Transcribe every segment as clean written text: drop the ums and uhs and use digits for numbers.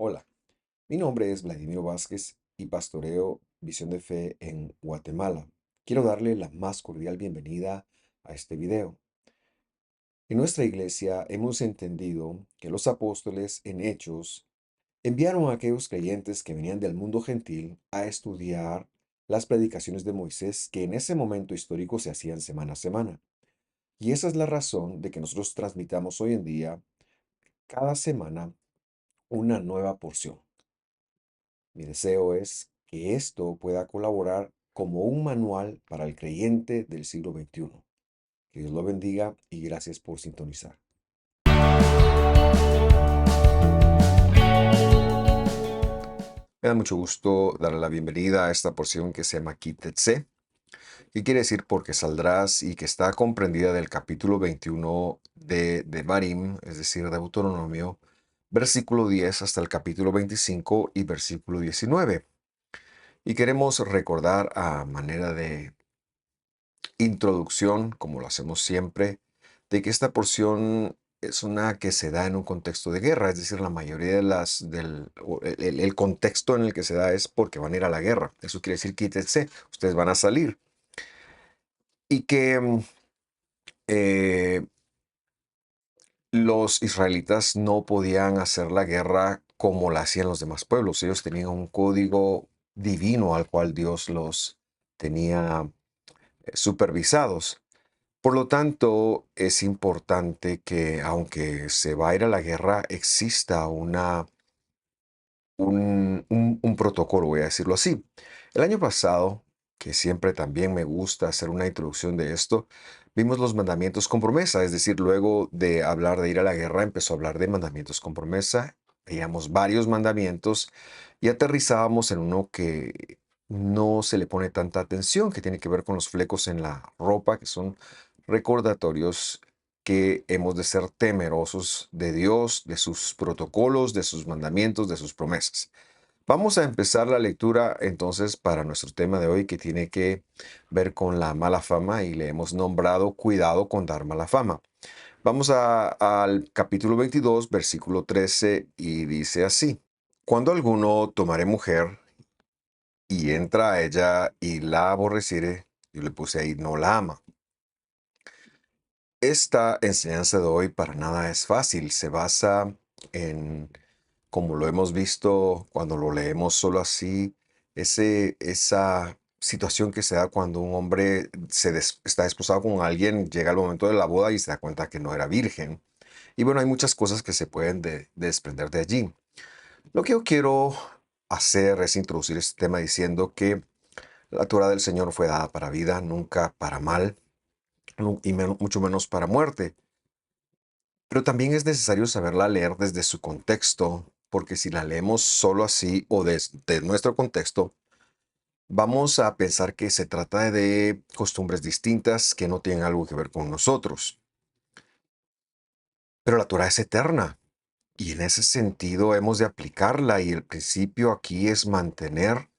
Hola, mi nombre es Vladimiro Vázquez y pastoreo Visión de Fe en Guatemala. Quiero darle la más cordial bienvenida a este video. En nuestra iglesia hemos entendido que los apóstoles en Hechos enviaron a aquellos creyentes que venían del mundo gentil a estudiar las predicaciones de Moisés que en ese momento histórico se hacían semana a semana. Y esa es la razón de que nosotros transmitamos hoy en día cada semana una nueva porción. Mi deseo es que esto pueda colaborar como un manual para el creyente del siglo XXI. Que Dios lo bendiga y gracias por sintonizar. Me da mucho gusto darle la bienvenida a esta porción que se llama Kitetse, que quiere decir porque saldrás y que está comprendida del capítulo 21 de Devarim, es decir, de Deuteronomio, versículo 10 hasta el capítulo 25 y versículo 19. Y queremos recordar a manera de introducción, como lo hacemos siempre, de que esta porción es una que se da en un contexto de guerra, es decir, la mayoría de el contexto en el que se da es porque van a ir a la guerra. Eso quiere decir, quítense, ustedes van a salir. Y que eh, los israelitas no podían hacer la guerra como la hacían los demás pueblos. Ellos tenían un código divino al cual Dios los tenía supervisados. Por lo tanto, es importante que, aunque se va a ir a la guerra, exista un protocolo, voy a decirlo así. El año pasado, que siempre también me gusta hacer una introducción de esto, vimos los mandamientos con promesa, es decir, luego de hablar de ir a la guerra, empezó a hablar de mandamientos con promesa. Veíamos varios mandamientos y aterrizábamos en uno que no se le pone tanta atención, que tiene que ver con los flecos en la ropa, que son recordatorios que hemos de ser temerosos de Dios, de sus protocolos, de sus mandamientos, de sus promesas. Vamos a empezar la lectura entonces para nuestro tema de hoy que tiene que ver con la mala fama y le hemos nombrado cuidado con dar mala fama. Vamos al capítulo 22, versículo 13 y dice así. Cuando alguno tomare mujer y entra a ella y la aborreciere, yo le puse ahí, no la ama. Esta enseñanza de hoy para nada es fácil, se basa en, como lo hemos visto cuando lo leemos solo así, esa situación que se da cuando un hombre está desposado con alguien, llega el momento de la boda y se da cuenta que no era virgen. Y bueno, hay muchas cosas que se pueden desprender de allí. Lo que yo quiero hacer es introducir este tema diciendo que la Torah del Señor fue dada para vida, nunca para mal, y mucho menos para muerte. Pero también es necesario saberla leer desde su contexto, porque si la leemos solo así o desde nuestro contexto, vamos a pensar que se trata de costumbres distintas que no tienen algo que ver con nosotros. Pero la Torah es eterna y en ese sentido hemos de aplicarla y el principio aquí es mantener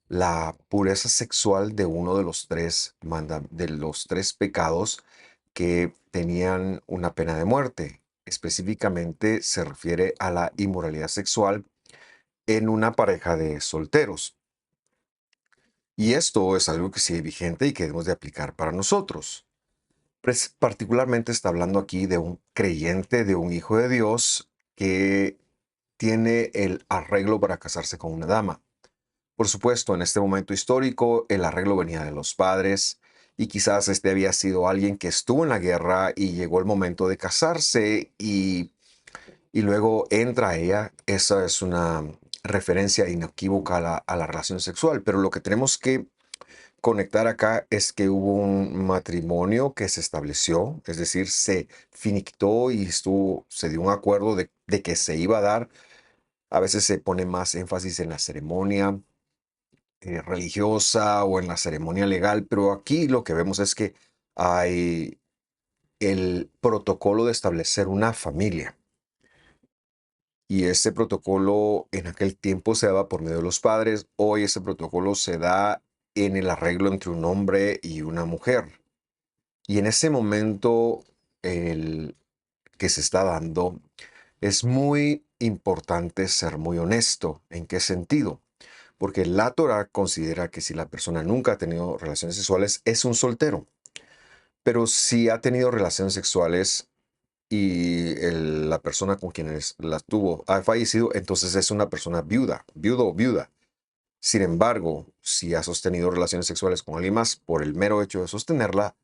la pureza sexual de uno de los de los tres pecados que tenían una pena de muerte. Específicamente se refiere a la inmoralidad sexual en una pareja de solteros. Y esto es algo que sigue vigente y que debemos de aplicar para nosotros. Particularmente está hablando aquí de un creyente, de un hijo de Dios que tiene el arreglo para casarse con una dama. Por supuesto, en este momento histórico, el arreglo venía de los padres y quizás este había sido alguien que estuvo en la guerra y llegó el momento de casarse y luego entra ella. Esa es una referencia inequívoca a la relación sexual, pero lo que tenemos que conectar acá es que hubo un matrimonio que se estableció, es decir, se finiquitó y se dio un acuerdo de que se iba a dar. A veces se pone más énfasis en la ceremonia religiosa o en la ceremonia legal, pero aquí lo que vemos es que hay el protocolo de establecer una familia. Y ese protocolo en aquel tiempo se daba por medio de los padres. Hoy ese protocolo se da en el arreglo entre un hombre y una mujer. Y en ese momento el que se está dando es muy importante ser muy honesto. ¿En qué sentido? Porque la Torah considera que si la persona nunca ha tenido relaciones sexuales, es un soltero. Pero si ha tenido relaciones sexuales y la persona con quien las tuvo ha fallecido, entonces es una persona viuda, viudo o viuda. Sin embargo, si ha sostenido relaciones sexuales con alguien más por el mero hecho de sostenerla,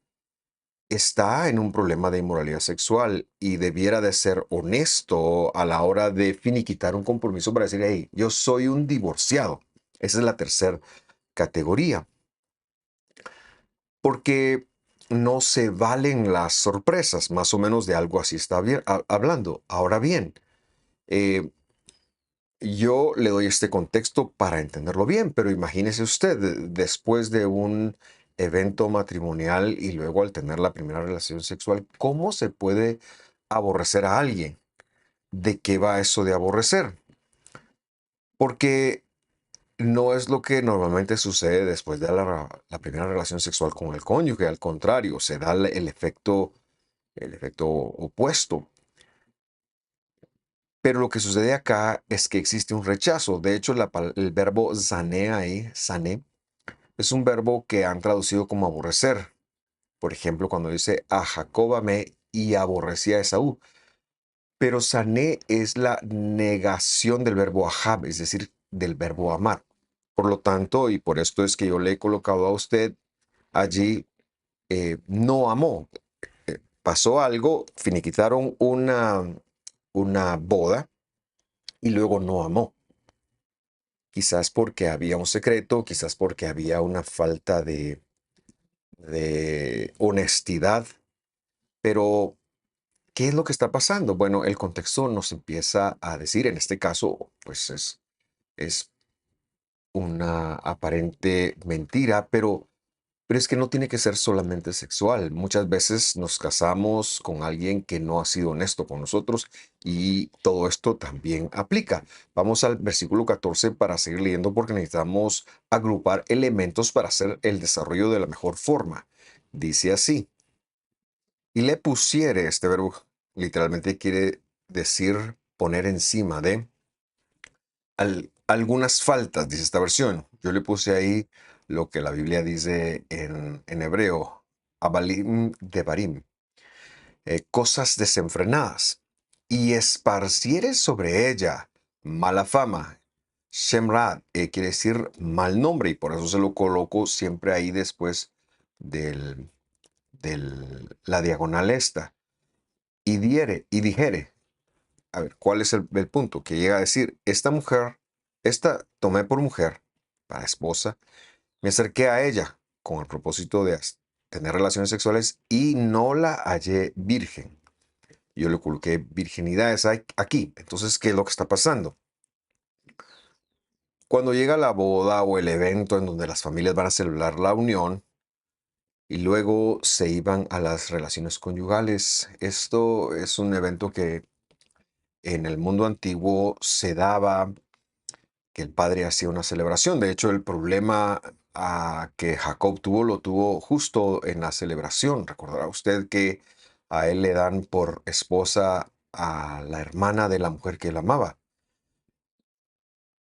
está en un problema de inmoralidad sexual y debiera de ser honesto a la hora de finiquitar un compromiso para decir, hey, yo soy un divorciado. Esa es la tercera categoría, porque no se valen las sorpresas, más o menos de algo así está hablando. Ahora bien, eh, yo le doy este contexto para entenderlo bien, pero imagínese usted, después de un evento matrimonial y luego al tener la primera relación sexual, ¿cómo se puede aborrecer a alguien? ¿De qué va eso de aborrecer? Porque no es lo que normalmente sucede después de la primera relación sexual con el cónyuge, al contrario, se da el efecto opuesto. Pero lo que sucede acá es que existe un rechazo. De hecho, el verbo zané ahí, zané, es un verbo que han traducido como aborrecer. Por ejemplo, cuando dice a Jacob amé y aborrecía a Esaú. Pero sané es la negación del verbo ahab, es decir, del verbo amar. Por lo tanto, y por esto es que yo le he colocado a usted allí, no amó. Pasó algo, finiquitaron una boda y luego no amó. Quizás porque había un secreto, quizás porque había una falta de honestidad, pero ¿qué es lo que está pasando? Bueno, el contexto nos empieza a decir, en este caso, pues es una aparente mentira, pero es que no tiene que ser solamente sexual. Muchas veces nos casamos con alguien que no ha sido honesto con nosotros y todo esto también aplica. Vamos al versículo 14 para seguir leyendo porque necesitamos agrupar elementos para hacer el desarrollo de la mejor forma. Dice así, y le pusiere, este verbo literalmente quiere decir poner encima de algunas faltas, dice esta versión. Yo le puse ahí lo que la Biblia dice en hebreo, abalim devarim, cosas desenfrenadas, y esparcieres sobre ella mala fama. Shemrad quiere decir mal nombre, y por eso se lo coloco siempre ahí después del, la diagonal esta. Y diere, y dijere. A ver, ¿cuál es el punto? Que llega a decir, esta mujer, esta tomé por mujer, para esposa, me acerqué a ella con el propósito de tener relaciones sexuales y no la hallé virgen. Yo le coloqué virginidades aquí. Entonces, ¿qué es lo que está pasando? Cuando llega la boda o el evento en donde las familias van a celebrar la unión y luego se iban a las relaciones conyugales, esto es un evento que en el mundo antiguo se daba que el padre hacía una celebración. De hecho, el problema que Jacob tuvo lo tuvo justo en la celebración. Recordará usted que a él le dan por esposa a la hermana de la mujer que él amaba.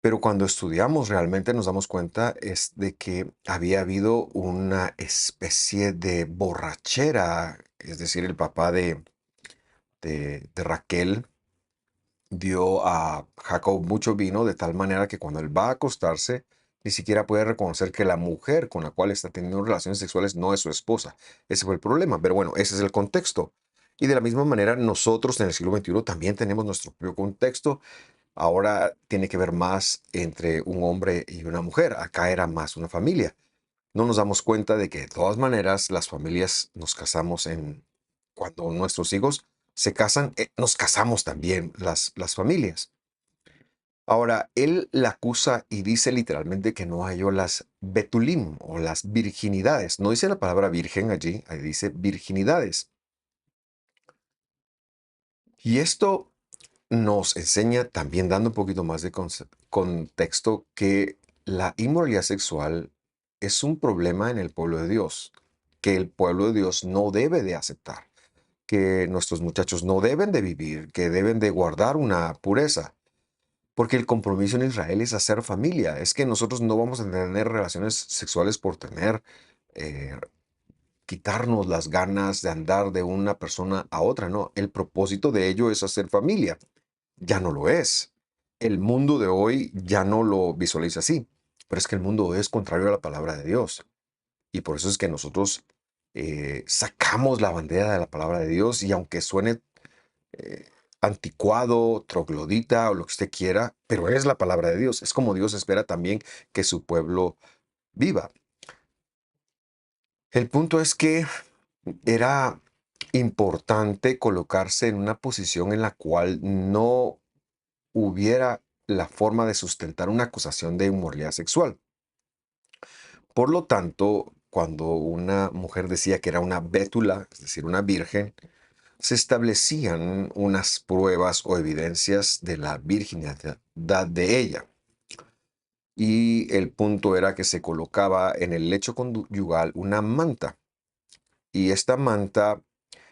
Pero cuando estudiamos realmente nos damos cuenta es de que había habido una especie de borrachera, es decir, el papá de Raquel dio a Jacob mucho vino de tal manera que cuando él va a acostarse, ni siquiera puede reconocer que la mujer con la cual está teniendo relaciones sexuales no es su esposa. Ese fue el problema. Pero bueno, ese es el contexto. Y de la misma manera, nosotros en el siglo XXI también tenemos nuestro propio contexto. Ahora tiene que ver más entre un hombre y una mujer. Acá era más una familia. No nos damos cuenta de que de todas maneras las familias nos casamos cuando nuestros hijos se casan, nos casamos también las familias. Ahora, él la acusa y dice literalmente que no halló las betulim o las virginidades. No dice la palabra virgen allí, ahí dice virginidades. Y esto nos enseña también, dando un poquito más de contexto, que la inmoralidad sexual es un problema en el pueblo de Dios, que el pueblo de Dios no debe de aceptar. que nuestros muchachos no deben de vivir, que deben de guardar una pureza. Porque el compromiso en Israel es hacer familia. Es que nosotros no vamos a tener relaciones sexuales por tener, eh, quitarnos las ganas de andar de una persona a otra. No, el propósito de ello es hacer familia. Ya no lo es. El mundo de hoy ya no lo visualiza así. Pero es que el mundo es contrario a la palabra de Dios. Y por eso es que nosotros sacamos la bandera de la palabra de Dios y aunque suene eh, anticuado, troglodita o lo que usted quiera, pero es la palabra de Dios. Es como Dios espera también que su pueblo viva. El punto es que era importante colocarse en una posición en la cual no hubiera la forma de sustentar una acusación de inmoralidad sexual. Por lo tanto, cuando una mujer decía que era una bétula, es decir, una virgen, se establecían unas pruebas o evidencias de la virginidad de ella. Y el punto era que se colocaba en el lecho conyugal una manta. Y esta manta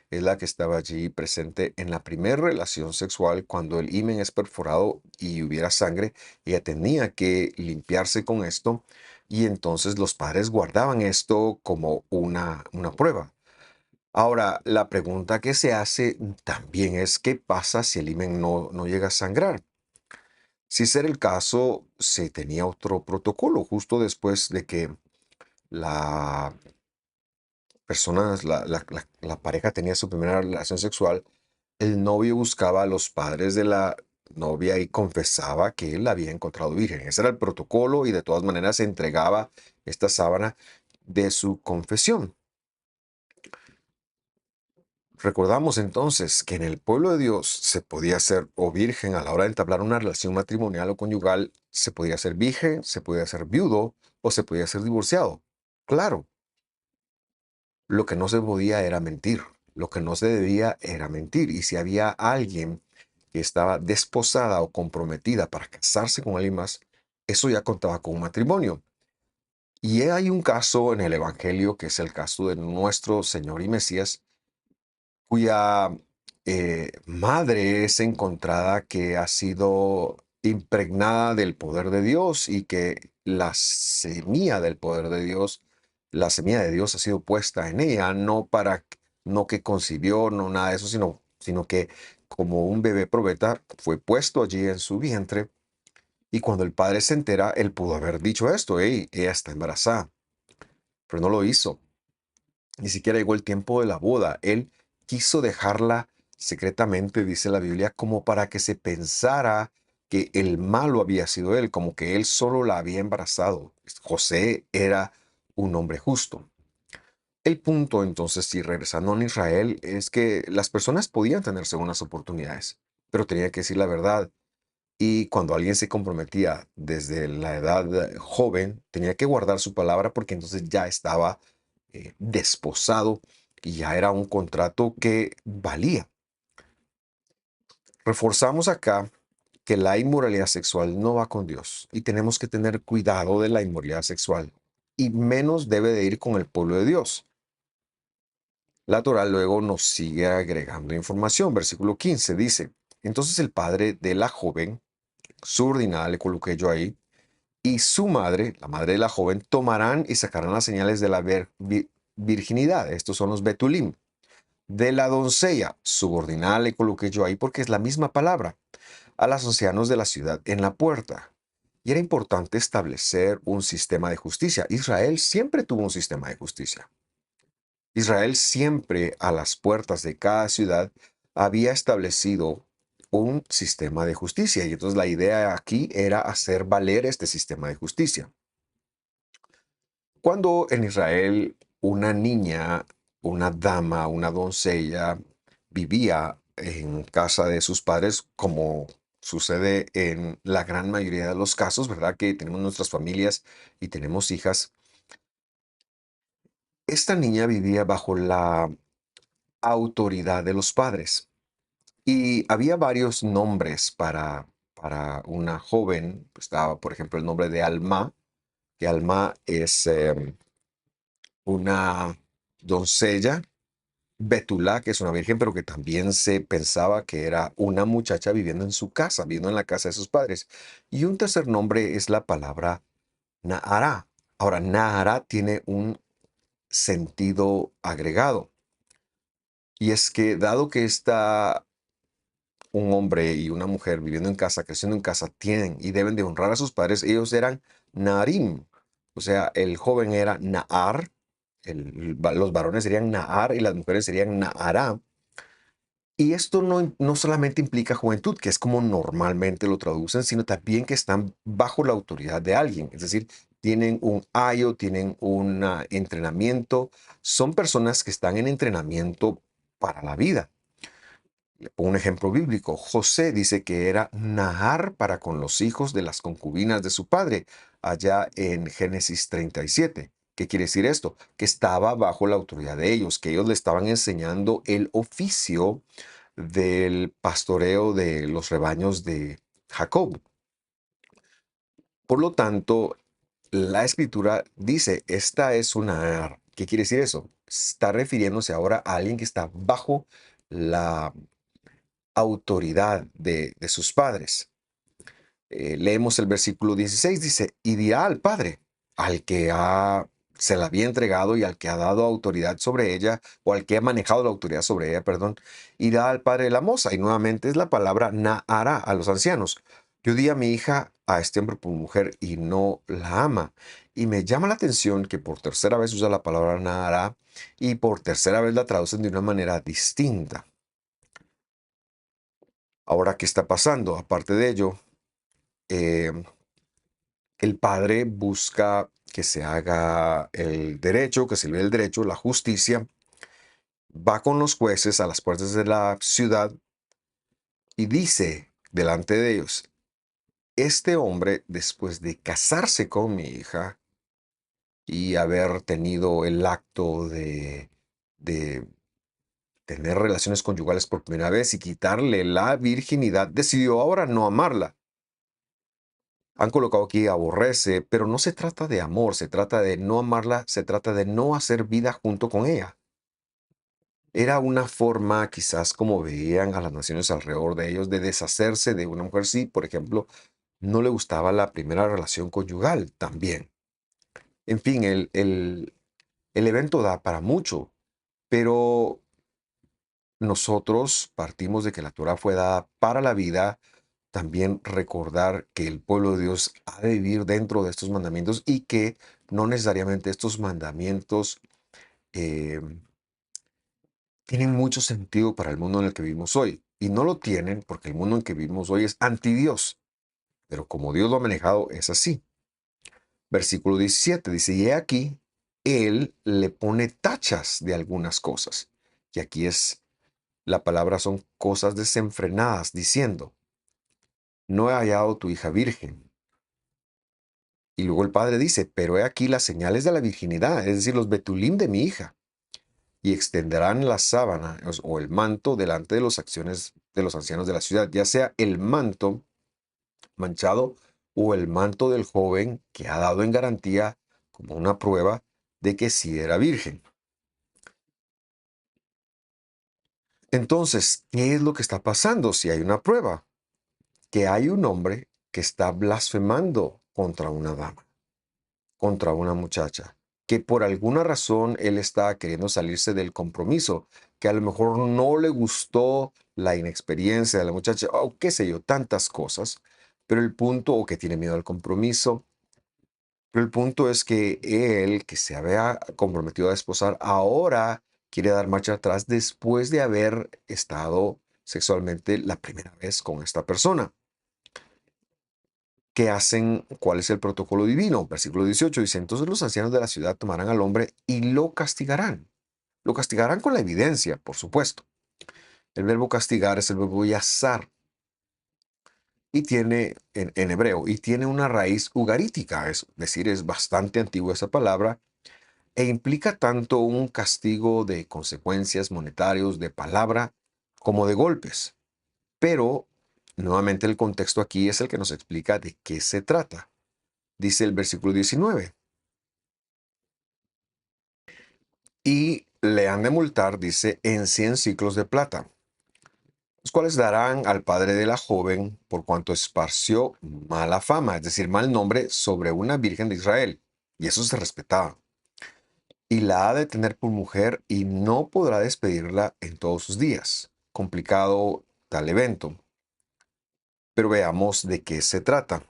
es la que estaba allí presente en la primera relación sexual cuando el himen es perforado y hubiera sangre. Ella tenía que limpiarse con esto y entonces los padres guardaban esto como una prueba. Ahora, la pregunta que se hace también es, ¿qué pasa si el himen no llega a sangrar? Si ese era el caso, se tenía otro protocolo justo después de que la persona, la pareja tenía su primera relación sexual, el novio buscaba a los padres de la novia y confesaba que él la había encontrado virgen. Ese era el protocolo y de todas maneras se entregaba esta sábana de su confesión. Recordamos entonces que en el pueblo de Dios se podía ser o virgen a la hora de entablar una relación matrimonial o conyugal, se podía ser virgen, se podía ser viudo o se podía ser divorciado. Claro, lo que no se podía era mentir, lo que no se debía era mentir. Y si había alguien que estaba desposada o comprometida para casarse con alguien más, eso ya contaba con un matrimonio. Y hay un caso en el Evangelio que es el caso de nuestro Señor y Mesías, cuya madre es encontrada que ha sido impregnada del poder de Dios y que la semilla del poder de Dios, la semilla de Dios ha sido puesta en ella, no que concibió, no nada de eso, sino que como un bebé probeta fue puesto allí en su vientre y cuando el padre se entera, él pudo haber dicho esto: hey, ella está embarazada, pero no lo hizo. Ni siquiera llegó el tiempo de la boda. Él quiso dejarla secretamente, dice la Biblia, como para que se pensara que el malo había sido él, como que él solo la había embarazado. José era un hombre justo. El punto, entonces, si regresando a Israel, es que las personas podían tener segundas oportunidades, pero tenía que decir la verdad. Y cuando alguien se comprometía desde la edad joven, tenía que guardar su palabra porque entonces ya estaba desposado y ya era un contrato que valía. Reforzamos acá que la inmoralidad sexual no va con Dios y tenemos que tener cuidado de la inmoralidad sexual y menos debe de ir con el pueblo de Dios. La Torá luego nos sigue agregando información. Versículo 15 dice: entonces el padre de la joven, subordinada, le coloqué yo ahí, y su madre, la madre de la joven, tomarán y sacarán las señales de la virginidad. Estos son los betulim. De la doncella, subordinada le coloqué yo ahí porque es la misma palabra, a los ancianos de la ciudad en la puerta. Y era importante establecer un sistema de justicia. Israel siempre tuvo un sistema de justicia. Israel siempre a las puertas de cada ciudad había establecido un sistema de justicia. Y entonces la idea aquí era hacer valer este sistema de justicia. Cuando en Israel una niña, una dama, una doncella vivía en casa de sus padres, como sucede en la gran mayoría de los casos, ¿verdad? Que tenemos nuestras familias y tenemos hijas. Esta niña vivía bajo la autoridad de los padres y había varios nombres para una joven. Estaba, por ejemplo, el nombre de Alma, que Alma es una doncella. Betulá, que es una virgen, pero que también se pensaba que era una muchacha viviendo en su casa, viviendo en la casa de sus padres. Y un tercer nombre es la palabra Nahará. Ahora, Nahará tiene un sentido agregado. Y es que dado que está un hombre y una mujer viviendo en casa, creciendo en casa, tienen y deben de honrar a sus padres, ellos eran Naharim. O sea, el joven era Nahar, los varones serían Nahar y las mujeres serían Nahará. Y esto no solamente implica juventud, que es como normalmente lo traducen, sino también que están bajo la autoridad de alguien. Es decir, tienen un ayo, tienen un entrenamiento. Son personas que están en entrenamiento para la vida. Le pongo un ejemplo bíblico. José dice que era Nahar para con los hijos de las concubinas de su padre, allá en Génesis 37. ¿Qué quiere decir esto? Que estaba bajo la autoridad de ellos, que ellos le estaban enseñando el oficio del pastoreo de los rebaños de Jacob. Por lo tanto, la escritura dice, esta es una... ¿Qué quiere decir eso? Está refiriéndose ahora a alguien que está bajo la autoridad de sus padres. Leemos el versículo 16, dice, y dirá al Padre, al que se la había entregado y al que ha dado autoridad sobre ella, o al que ha manejado la autoridad sobre ella, perdón, y da al Padre la moza. Y nuevamente es la palabra Nahara a los ancianos. Yo di a mi hija a este hombre por mujer y no la ama. Y me llama la atención que por tercera vez usa la palabra Nahara y por tercera vez la traducen de una manera distinta. Ahora, ¿qué está pasando? Aparte de ello, eh, el padre busca que se haga el derecho, que se le dé el derecho, la justicia, va con los jueces a las puertas de la ciudad y dice delante de ellos, este hombre, después de casarse con mi hija y haber tenido el acto de tener relaciones conyugales por primera vez y quitarle la virginidad, decidió ahora no amarla. Han colocado aquí aborrece, pero no se trata de amor, se trata de no amarla, se trata de no hacer vida junto con ella. Era una forma, quizás como veían a las naciones alrededor de ellos, de deshacerse de una mujer si, por ejemplo, no le gustaba la primera relación conyugal también. En fin, el evento da para mucho, pero nosotros partimos de que la Torah fue dada para la vida, también recordar que el pueblo de Dios ha de vivir dentro de estos mandamientos y que no necesariamente estos mandamientos eh, tienen mucho sentido para el mundo en el que vivimos hoy. Y no lo tienen porque el mundo en que vivimos hoy es anti Dios. Pero como Dios lo ha manejado, es así. Versículo 17 dice, y he aquí, Él le pone tachas de algunas cosas. Y aquí la palabra son cosas desenfrenadas, diciendo, no he hallado tu hija virgen. Y luego el padre dice, pero he aquí las señales de la virginidad, es decir, los betulim de mi hija, y extenderán la sábana o el manto delante de las acciones de los ancianos de la ciudad, ya sea el manto manchado o el manto del joven que ha dado en garantía como una prueba de que sí era virgen. Entonces, ¿qué es lo que está pasando si hay una prueba? Que hay un hombre que está blasfemando contra una dama, contra una muchacha, que por alguna razón él está queriendo salirse del compromiso, que a lo mejor no le gustó la inexperiencia de la muchacha, o qué sé yo, tantas cosas, pero el punto, o que tiene miedo al compromiso, pero el punto es que él, que se había comprometido a desposar, ahora quiere dar marcha atrás después de haber estado sexualmente la primera vez con esta persona. ¿Qué hacen? ¿Cuál es el protocolo divino? Versículo 18 dice, entonces los ancianos de la ciudad tomarán al hombre y lo castigarán. Lo castigarán con la evidencia, por supuesto. El verbo castigar es el verbo yazar y tiene, en hebreo, y tiene una raíz ugarítica, es decir, es bastante antigua esa palabra, e implica tanto un castigo de consecuencias monetarios, de palabra, como de golpes. Pero, nuevamente, el contexto aquí es el que nos explica de qué se trata. Dice el versículo 19. Y le han de multar, dice, en 100 ciclos de plata, los cuales darán al padre de la joven por cuanto esparció mala fama, es decir, mal nombre sobre una virgen de Israel. Y eso se respetaba. Y la ha de tener por mujer y no podrá despedirla en todos sus días. Complicado tal evento. Pero veamos de qué se trata.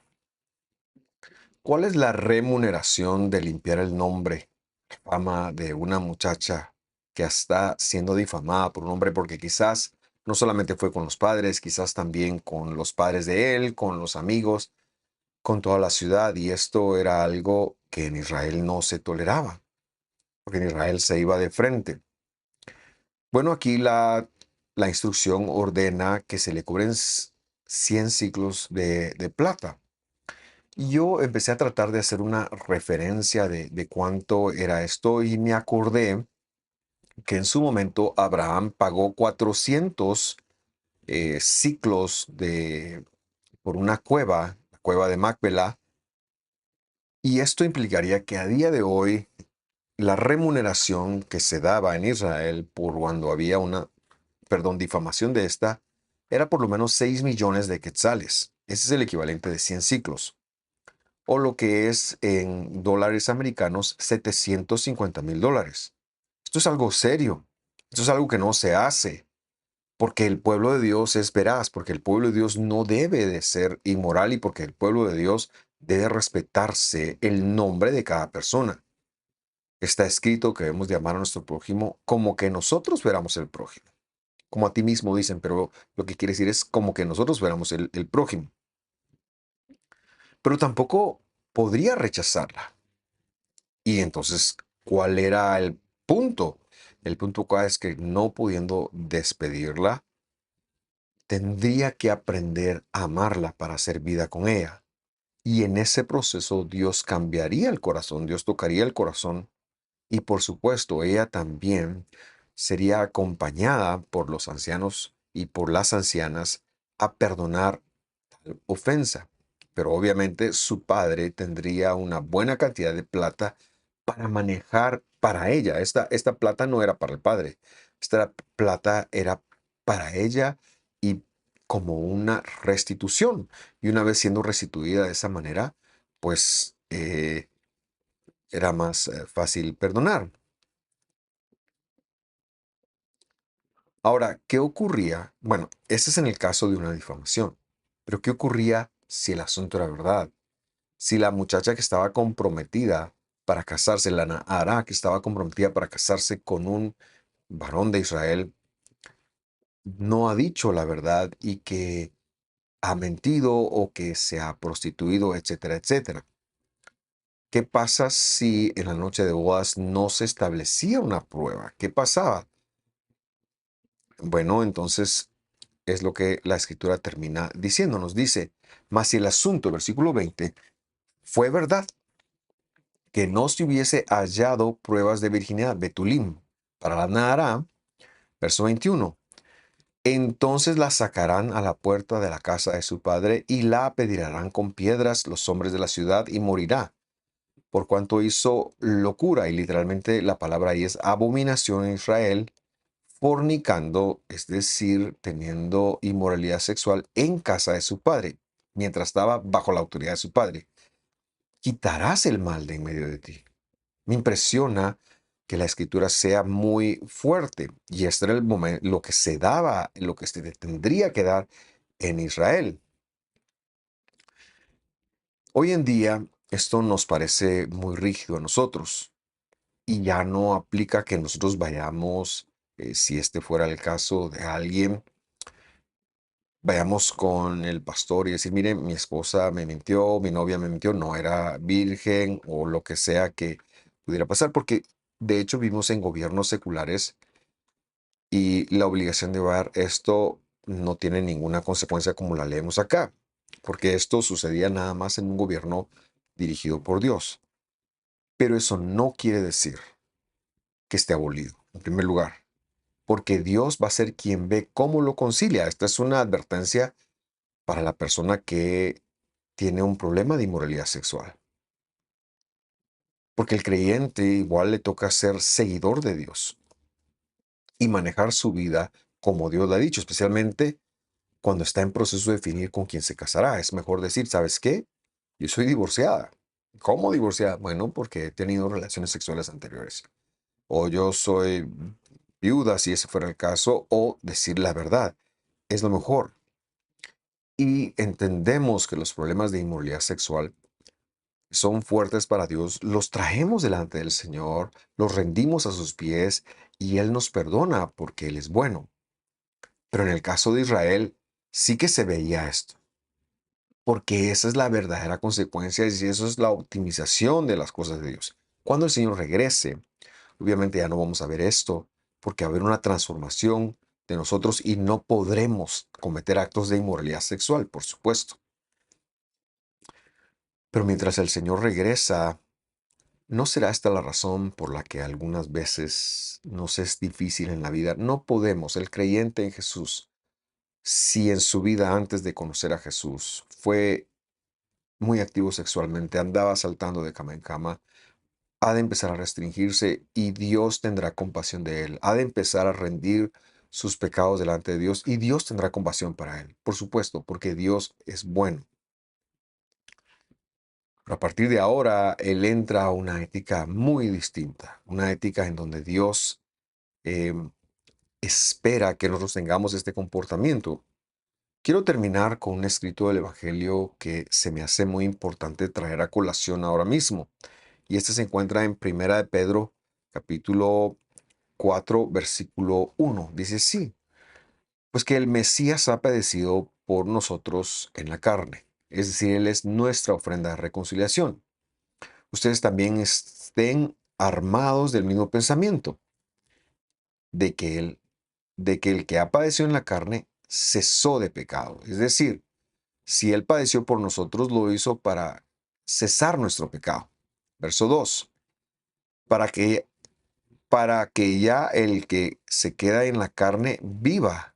¿Cuál es la remuneración de limpiar el nombre, la fama de una muchacha que está siendo difamada por un hombre? Porque quizás no solamente fue con los padres, quizás también con los padres de él, con los amigos, con toda la ciudad. Y esto era algo que en Israel no se toleraba, porque en Israel se iba de frente. Bueno, aquí la instrucción ordena que se le cubren 100 ciclos de plata. Y yo empecé a tratar de hacer una referencia de cuánto era esto y me acordé que en su momento Abraham pagó 400 ciclos por una cueva, la cueva de Macpela, y esto implicaría que a día de hoy la remuneración que se daba en Israel por cuando había una, perdón, difamación de esta, era por lo menos 6 millones de quetzales. Ese es el equivalente de 100 ciclos, o lo que es en dólares americanos $750,000. Esto es algo serio. Esto es algo que no se hace, porque el pueblo de Dios es veraz, porque el pueblo de Dios no debe de ser inmoral y porque el pueblo de Dios debe respetarse el nombre de cada persona. Está escrito que debemos de amar a nuestro prójimo como que nosotros fuéramos el prójimo. Como a ti mismo dicen, pero lo que quiere decir es como que nosotros fuéramos el prójimo. Pero tampoco podría rechazarla. Y entonces, ¿cuál era el punto? El punto acá es que no pudiendo despedirla, tendría que aprender a amarla para hacer vida con ella. Y en ese proceso Dios cambiaría el corazón, Dios tocaría el corazón y por supuesto ella también sería acompañada por los ancianos y por las ancianas a perdonar tal ofensa. Pero obviamente su padre tendría una buena cantidad de plata para manejar para ella. Esta plata no era para el padre. Esta plata era para ella y como una restitución. Y una vez siendo restituida de esa manera, pues era más fácil perdonar. Ahora, ¿qué ocurría? Bueno, ese es en el caso de una difamación. Pero ¿qué ocurría si el asunto era verdad? Si la muchacha que estaba comprometida para casarse, la Nahara que estaba comprometida para casarse con un varón de Israel, no ha dicho la verdad y que ha mentido o que se ha prostituido, etcétera, etcétera. ¿Qué pasa si en la noche de bodas no se establecía una prueba? ¿Qué pasaba? Bueno, entonces es lo que la escritura termina diciéndonos. Dice, mas si el asunto, el versículo 20, fue verdad que no se hubiese hallado pruebas de virginidad, Betulim, para la Nahara, verso 21, entonces la sacarán a la puerta de la casa de su padre y la apedrearán con piedras los hombres de la ciudad y morirá, por cuanto hizo locura, y literalmente la palabra ahí es abominación en Israel, fornicando, es decir, teniendo inmoralidad sexual en casa de su padre, mientras estaba bajo la autoridad de su padre. Quitarás el mal de en medio de ti. Me impresiona que la escritura sea muy fuerte y este era el momento, lo que se daba, lo que se tendría que dar en Israel. Hoy en día esto nos parece muy rígido a nosotros y ya no aplica que nosotros vayamos, si este fuera el caso de alguien, vayamos con el pastor y decir, mire, mi esposa me mintió, mi novia me mintió, no era virgen o lo que sea que pudiera pasar, porque de hecho vivimos en gobiernos seculares y la obligación de llevar esto no tiene ninguna consecuencia como la leemos acá, porque esto sucedía nada más en un gobierno dirigido por Dios. Pero eso no quiere decir que esté abolido, en primer lugar, porque Dios va a ser quien ve cómo lo concilia. Esta es una advertencia para la persona que tiene un problema de inmoralidad sexual. Porque el creyente igual le toca ser seguidor de Dios. y manejar su vida como Dios le ha dicho, especialmente cuando está en proceso de definir con quién se casará. Es mejor decir, ¿sabes qué? Yo soy divorciada. ¿Cómo divorciada? Bueno, porque he tenido relaciones sexuales anteriores. O yo soy viuda, si ese fuera el caso, o decir la verdad. Es lo mejor. Y entendemos que los problemas de inmoralidad sexual son fuertes para Dios, los traemos delante del Señor, los rendimos a sus pies y Él nos perdona porque Él es bueno. Pero en el caso de Israel, sí que se veía esto, porque esa es la verdadera consecuencia y eso es la optimización de las cosas de Dios. Cuando el Señor regrese, obviamente ya no vamos a ver esto, porque va a haber una transformación de nosotros y no podremos cometer actos de inmoralidad sexual, por supuesto. Pero mientras el Señor regresa, ¿no será esta la razón por la que algunas veces nos es difícil en la vida? No podemos, el creyente en Jesús, si en su vida antes de conocer a Jesús fue muy activo sexualmente, andaba saltando de cama en cama, ha de empezar a restringirse y Dios tendrá compasión de él. Ha de empezar a rendir sus pecados delante de Dios y Dios tendrá compasión para él. Por supuesto, porque Dios es bueno. Pero a partir de ahora, él entra a una ética muy distinta, una ética en donde Dios em, espera que nosotros tengamos este comportamiento. Quiero terminar con un escrito del Evangelio que se me hace muy importante traer a colación ahora mismo. Y este se encuentra en Primera de Pedro, capítulo 4, versículo 1. Dice así, pues que el Mesías ha padecido por nosotros en la carne. Es decir, Él es nuestra ofrenda de reconciliación. Ustedes también estén armados del mismo pensamiento, de que el que ha padecido en la carne cesó de pecado. Es decir, si Él padeció por nosotros, lo hizo para cesar nuestro pecado. Verso 2, para que, para que ya el que se queda en la carne viva.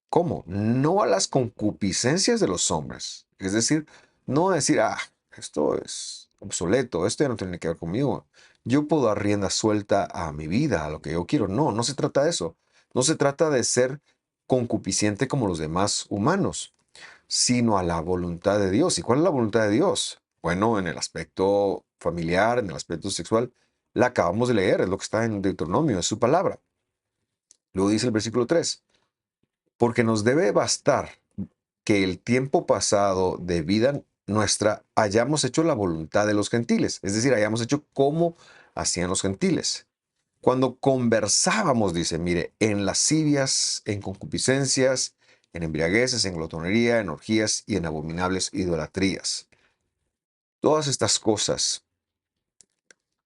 ¿Cómo? No a las concupiscencias de los hombres. Es decir, no a decir, esto es obsoleto, esto ya no tiene que ver conmigo. Yo puedo dar rienda suelta a mi vida, a lo que yo quiero. No, no se trata de eso. No se trata de ser concupisciente como los demás humanos, sino a la voluntad de Dios. ¿Y cuál es la voluntad de Dios? Bueno, en el aspecto familiar, en el aspecto sexual, la acabamos de leer, es lo que está en Deuteronomio, es su palabra. Luego dice el versículo 3. Porque nos debe bastar que el tiempo pasado de vida nuestra hayamos hecho la voluntad de los gentiles, es decir, hayamos hecho como hacían los gentiles. Cuando conversábamos, dice, mire, en lascivias, en concupiscencias, en embriagueces, en glotonería, en orgías y en abominables idolatrías. Todas estas cosas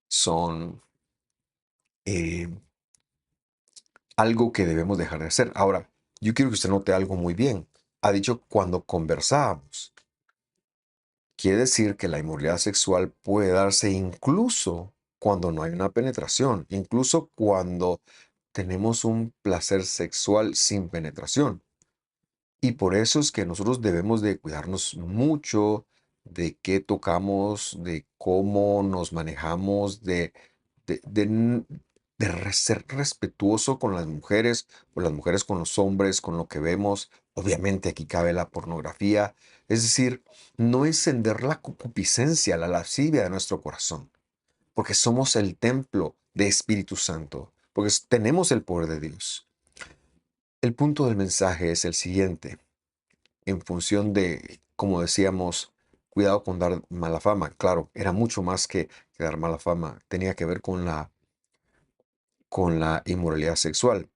son eh, algo que debemos dejar de hacer. Ahora, yo quiero que usted note algo muy bien. Ha dicho cuando conversábamos. Quiere decir que la inmoralidad sexual puede darse incluso cuando no hay una penetración, incluso cuando tenemos un placer sexual sin penetración. Y por eso es que nosotros debemos de cuidarnos mucho de qué tocamos, de cómo nos manejamos, de, de n- ser respetuoso con las mujeres, o las mujeres con los hombres, con lo que vemos. Obviamente aquí cabe la pornografía. Es decir, no encender la concupiscencia, la lascivia de nuestro corazón, porque somos el templo de Espíritu Santo, porque tenemos el poder de Dios. El punto del mensaje es el siguiente en función de, como decíamos, cuidado con dar mala fama. Claro, era mucho más que dar mala fama. Tenía que ver con la inmoralidad sexual.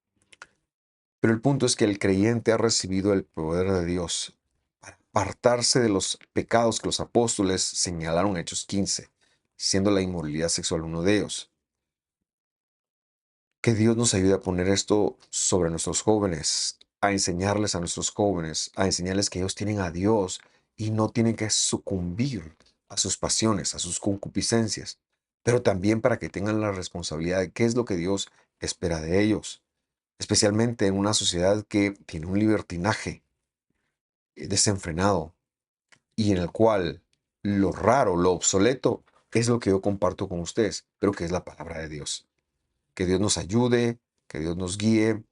Pero el punto es que el creyente ha recibido el poder de Dios para apartarse de los pecados que los apóstoles señalaron en Hechos 15, siendo la inmoralidad sexual uno de ellos. Que Dios nos ayude a poner esto sobre nuestros jóvenes, a enseñarles a nuestros jóvenes, a enseñarles que ellos tienen a Dios y no tienen que sucumbir a sus pasiones, a sus concupiscencias, pero también para que tengan la responsabilidad de qué es lo que Dios espera de ellos, especialmente en una sociedad que tiene un libertinaje desenfrenado y en el cual lo raro, lo obsoleto, es lo que yo comparto con ustedes, pero que es la palabra de Dios. Que Dios nos ayude, que Dios nos guíe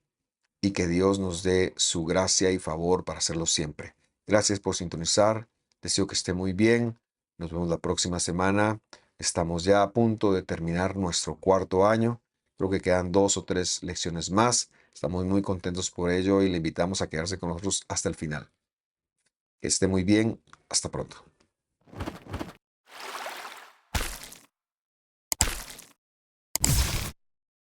y que Dios nos dé su gracia y favor para hacerlo siempre. Gracias por sintonizar. Deseo que esté muy bien. Nos vemos la próxima semana. Estamos ya a punto de terminar nuestro cuarto año. Creo que quedan 2 o 3 lecciones más. Estamos muy contentos por ello y le invitamos a quedarse con nosotros hasta el final. Que esté muy bien. Hasta pronto.